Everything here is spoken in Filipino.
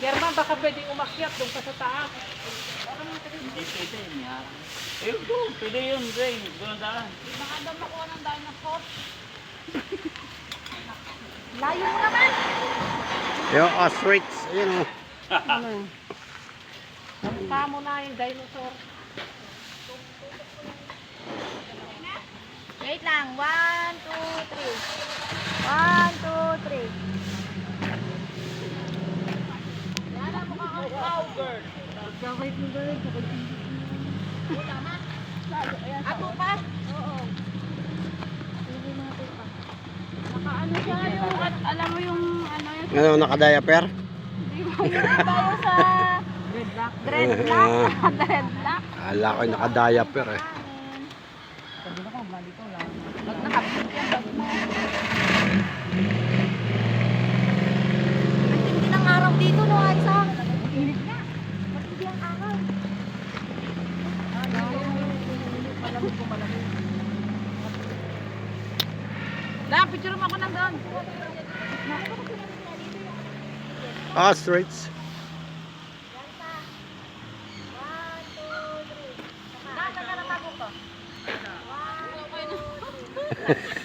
Yerman, baka pwedeng umakyat doon pa sa taas. Hindi pwede niya. Ayun doon, pwede yun, Ray. Doon ang daan. Baka daw makuha ng dinosaur. Layo mo naman. Yung ostrich. Ayun o. Kamukha mo na yung dinosaur. Wait lang. 1, 2, 3. 1, 2, 3. Yan ang mukha kang cowgirl. Wait mo ba rin? Tama. Ako pa? Oo. Nakaano siya yung, alam mo yung ano yung Ano, naka-diaper? Tayo sa dreadlock. dreadlock. Dreadlock. Akala ko yung naka-diaper eh. Sabi na ko, malito lang. Pag nakapit yan, bag mo. Ang tindi ng araw dito, no, Aisa? Init na. Matindi ang araw. Malamig ko, malamig. Lang, picture mo ako nandun. Ostrich. Nasa ka na bago ko. 1, 2, 3.